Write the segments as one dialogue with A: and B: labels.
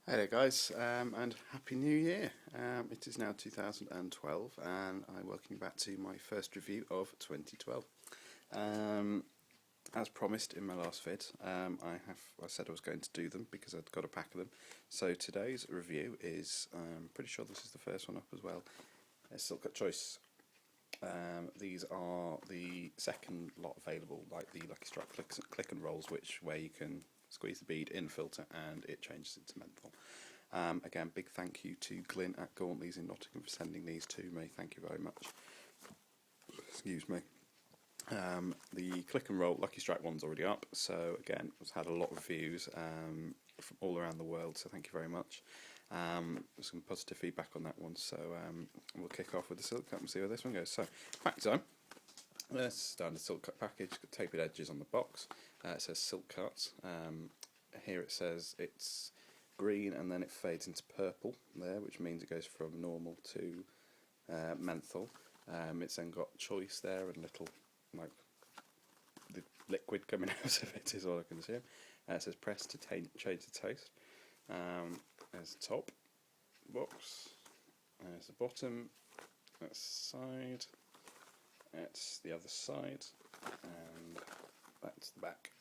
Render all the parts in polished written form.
A: Hey there guys, and Happy New Year. It is now 2012 and I welcome you back to my first review of 2012. As promised in my last vid, I said I was going to do them because I'd got a pack of them. So today's review is, I'm pretty sure this is the first one up as well, it's Silk Cut Choice. These are the second lot available, like the Lucky Strike click and rolls, where you can squeeze the bead in filter and it changes it to menthol. Again, big thank you to Glyn at Gauntleys in Nottingham for sending these to me. Thank you very much. Excuse me. The click and roll Lucky Strike one's already up, so again, it's had a lot of views from all around the world, so thank you very much. Some positive feedback on that one, so we'll kick off with the Silk Cut and see where this one goes. So, pack time. Standard Silk Cut package, got tapered edges on the box. It says Silk Cut. Here it says it's green and then it fades into purple there, which means it goes from normal to menthol. It's then got choice there and little, like, the liquid coming out of it is all I can see. It says press to change the taste. There's the top box. There's the bottom. That's the side. That's the other side, and that's the back.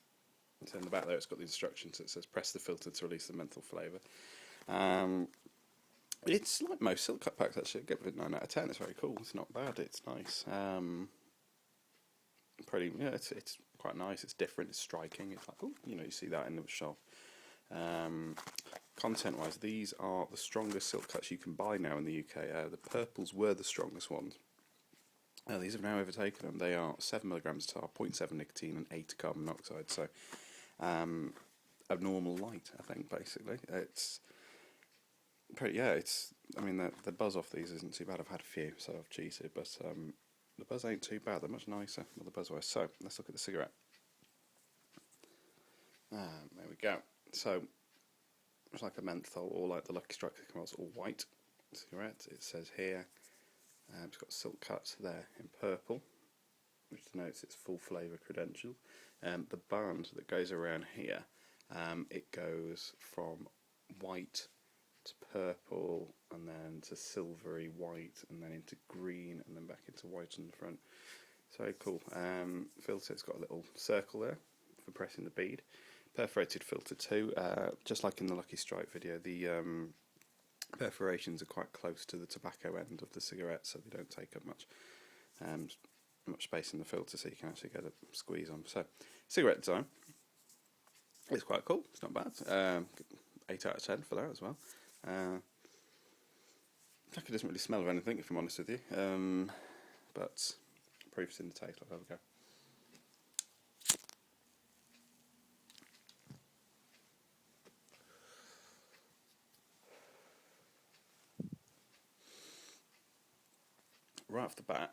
A: So in the back there, it's got the instructions. It says press the filter to release the menthol flavour. It's like most Silk Cut packs actually. I give it a 9 out of 10. It's very cool. It's not bad. It's nice. It's quite nice. It's different. It's striking. It's like, oh, you see that in the shop. Content-wise, these are the strongest Silk Cuts you can buy now in the UK. The purples were the strongest ones. These have now overtaken them. They are 7mg tar, 0.7 nicotine, and 8 carbon monoxide. So, a normal light, I think. Basically, it's pretty. Yeah, it's. I mean, the buzz off these isn't too bad. I've had a few, so I've cheated, but the buzz ain't too bad. They're much nicer with the buzz wise. So let's look at the cigarette. There we go. So it's like a menthol, or like the Lucky Strike, it's all white cigarette. It says here. It's got Silk Cut there in purple, which denotes its full flavour credential. The band that goes around here, it goes from white to purple, and then to silvery white, and then into green, and then back into white on the front. So very cool. Filter, it's got a little circle there for pressing the bead. Perforated filter too, just like in the Lucky Strike video. The perforations are quite close to the tobacco end of the cigarette, so they don't take up much space in the filter, so you can actually get a squeeze on. So, cigarette design, it's quite cool. It's not bad. 8 out of 10 for that as well. It doesn't really smell of anything, if I'm honest with you, but proof's in the taste. I'll have a go. Right off the bat,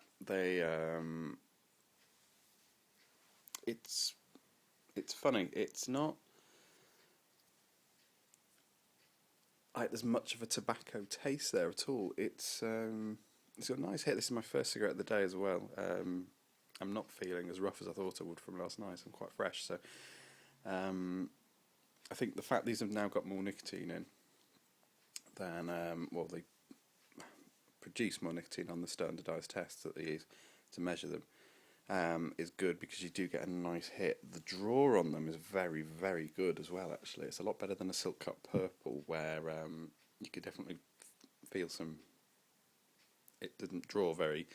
A: it's funny. It's not like there's much of a tobacco taste there at all. It's got a nice hit. This is my first cigarette of the day as well. I'm not feeling as rough as I thought I would from last night. I'm quite fresh, so I think the fact these have now got more nicotine in than they produce more nicotine on the standardised tests that they use to measure them, is good, because you do get a nice hit. The draw on them is very, very good as well, actually. It's a lot better than a Silk Cut purple, where you could definitely feel some... It didn't draw very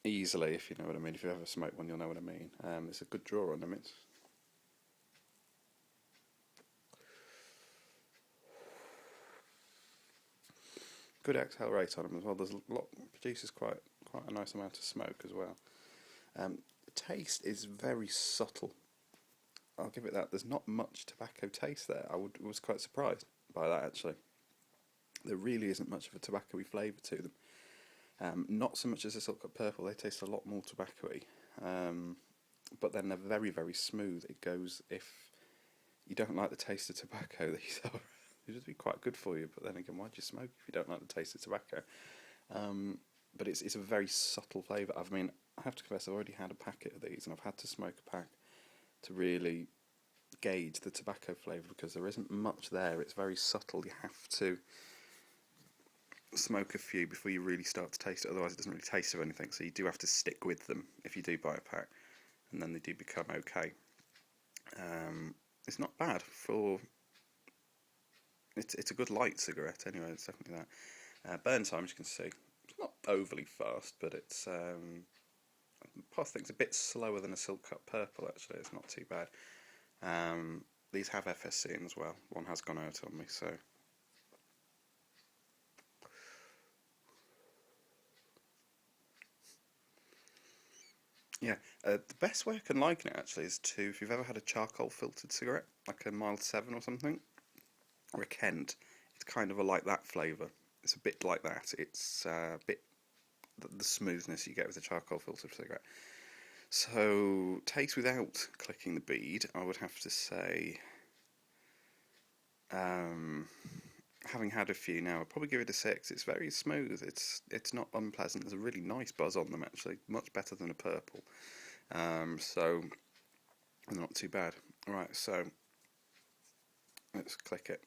A: easily, if you know what I mean. If you ever smoke one, you'll know what I mean. It's a good draw on them. It's good exhale rate on them as well. There's a lot, produces quite a nice amount of smoke as well. The taste is very subtle. I'll give it that. There's not much tobacco taste there. Was quite surprised by that, actually. There really isn't much of a tobacco-y flavour to them. Not so much as a Silk Cut purple. They taste a lot more tobacco-y. But then they're very, very smooth. It goes, if you don't like the taste of tobacco, these are... It'd just be quite good for you, but then again, why'd you smoke if you don't like the taste of tobacco? But it's a very subtle flavour. I mean, I have to confess, I've already had a packet of these, and I've had to smoke a pack to really gauge the tobacco flavour because there isn't much there. It's very subtle. You have to smoke a few before you really start to taste it, otherwise it doesn't really taste of anything. So you do have to stick with them if you do buy a pack, and then they do become okay. It's not bad for... It's a good light cigarette anyway, it's definitely that. Burn time, as you can see, it's not overly fast, but it's... I think it's a bit slower than a Silk Cut Purple actually, it's not too bad. These have FSC in as well, one has gone out on me, so... Yeah, the best way I can liken it actually is to, if you've ever had a charcoal filtered cigarette, like a Mild 7 or something, or a Kent, it's kind of like that flavour. It's a bit like that. It's a bit the smoothness you get with a charcoal filtered cigarette. So, taste without clicking the bead, I would have to say, having had a few now, I'd probably give it a 6. It's very smooth. It's not unpleasant. There's a really nice buzz on them actually, much better than a purple. So not too bad. Right, so let's click it.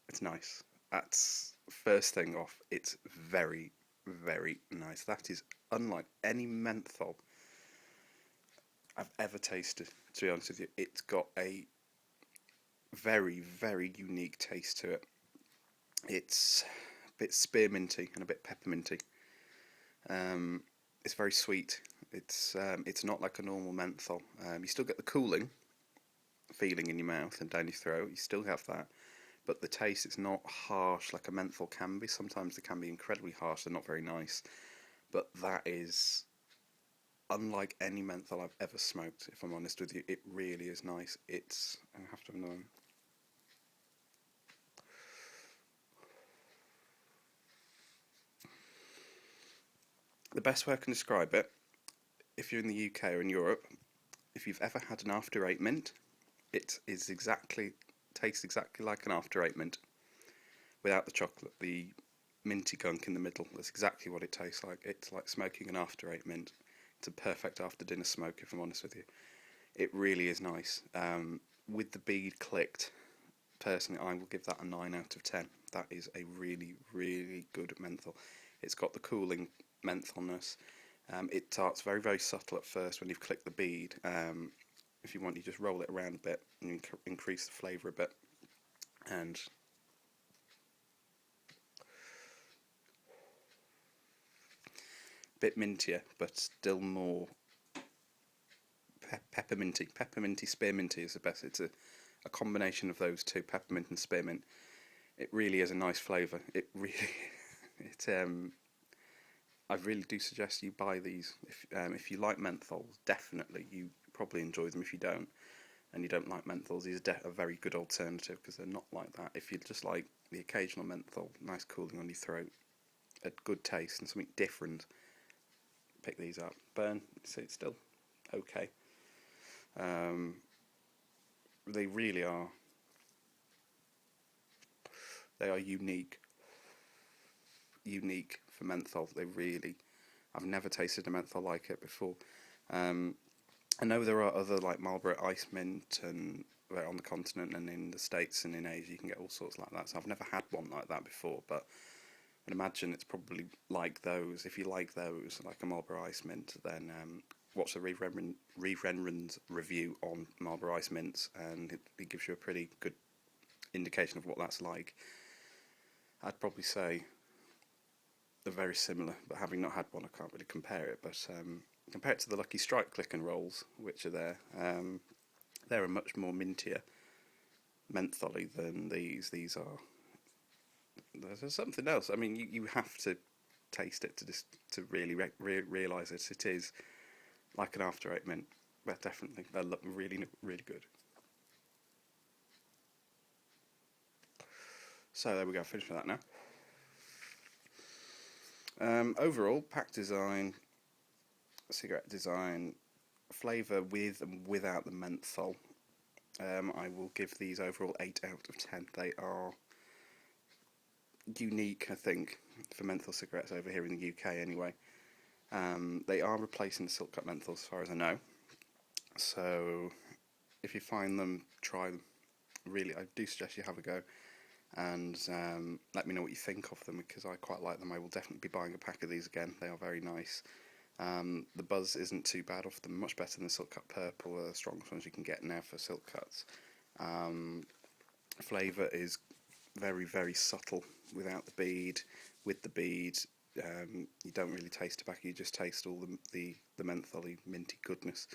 A: It's nice. That's first thing off. It's very, very nice. That is unlike any menthol I've ever tasted, to be honest with you. It's got a very, very unique taste to it. It's a bit spearminty and a bit pepperminty. It's very sweet. It's not like a normal menthol. You still get the cooling feeling in your mouth and down your throat. You still have that, but the taste, it's not harsh like a menthol can be. Sometimes they can be incredibly harsh. They're not very nice, but that is unlike any menthol I've ever smoked. If I'm honest with you, it really is nice. I have to have another one. The best way I can describe it, if you're in the UK or in Europe, if you've ever had an after eight mint, it is tastes exactly like an after eight mint, without the chocolate, the minty gunk in the middle. That's exactly what it tastes like. It's like smoking an after eight mint. It's a perfect after dinner smoke, if I'm honest with you. It really is nice. With the bead clicked, personally, I will give that a 9 out of 10. That is a really, really good menthol. It's got the cooling mentholness. It starts very, very subtle at first when you've clicked the bead. If you want, you just roll it around a bit and increase the flavour a bit. And a bit mintier, but still more pepperminty. Pepperminty, spearminty is the best. It's a combination of those two, peppermint and spearmint. It really is a nice flavour. It really, I really do suggest you buy these. If you like menthols, definitely you probably enjoy them. If you don't, and you don't like menthols, these are a very good alternative because they're not like that. If you just like the occasional menthol, nice cooling on your throat, a good taste and something different, pick these up. Burn, so it's still okay. They really are. They are unique for menthol. They really, I've never tasted a menthol like it before. I know there are other like Marlboro Ice Mint and on the continent and in the States and in Asia you can get all sorts like that. So I've never had one like that before, but I'd imagine it's probably like those. If you like those, like a Marlboro Ice Mint, then watch the Reeve Renren's review on Marlboro Ice Mints, and it gives you a pretty good indication of what that's like. I'd probably say they're very similar, but having not had one, I can't really compare it. But compared to the Lucky Strike Click and Rolls, which are there, they're a much more mintier mentholy than these. These are, there's something else. I mean, you have to taste it to really realise it. It is like an after eight mint, but definitely they look really, really good. So there we go. Finished with that now. Overall, pack design, cigarette design, flavour with and without the menthol. I will give these overall 8 out of 10. They are unique, I think, for menthol cigarettes over here in the UK anyway. They are replacing the silk cut menthols as far as I know. So if you find them, try them. Really, I do suggest you have a go, and let me know what you think of them, because I quite like them. I will definitely be buying a pack of these again. They are very nice. The buzz isn't too bad off them, much better than the silk cut purple, the strongest ones you can get now for silk cuts. Flavour is very, very subtle without the bead. With the bead, you don't really taste tobacco, you just taste all the mentholy, minty goodness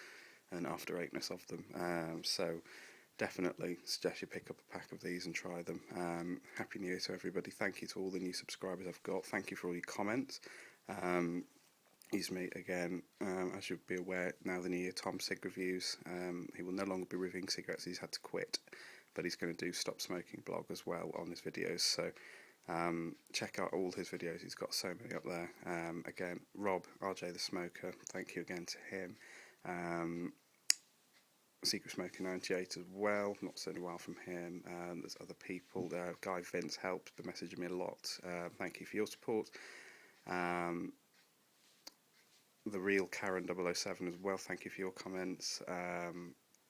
A: and after eight-ness of them. So definitely suggest you pick up a pack of these and try them. Happy New Year to everybody. Thank you to all the new subscribers I've got. Thank you for all your comments. He's me again. As you'll be aware, now the new year, Tom Sig reviews. He will no longer be reviewing cigarettes, he's had to quit, but he's going to do Stop Smoking blog as well on his videos, so check out all his videos, he's got so many up there. Again, Rob, RJ the Smoker, thank you again to him. Secret Smoker 98 as well, not seen a while from him. There's other people, Guy Vince helped, been messaging me a lot. Thank you for your support. The real Karen 007 as well, thank you for your comments.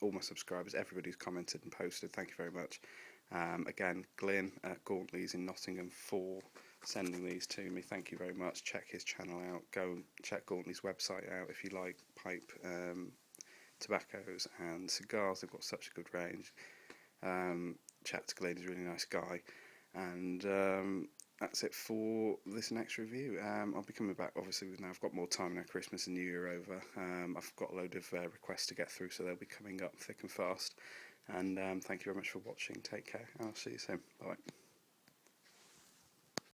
A: All my subscribers, everybody who's commented and posted, thank you very much. Again, Glyn at Gauntleys in Nottingham for sending these to me, thank you very much. Check his channel out, go and check Gauntleys' website out if you like pipe tobaccos and cigars. They've got such a good range. Chat to Glyn, he's a really nice guy. And that's it for this next review. I'll be coming back, obviously, now I've got more time now, Christmas and New Year over. I've got a load of requests to get through, so they'll be coming up thick and fast. And thank you very much for watching. Take care. I'll see you soon. Bye.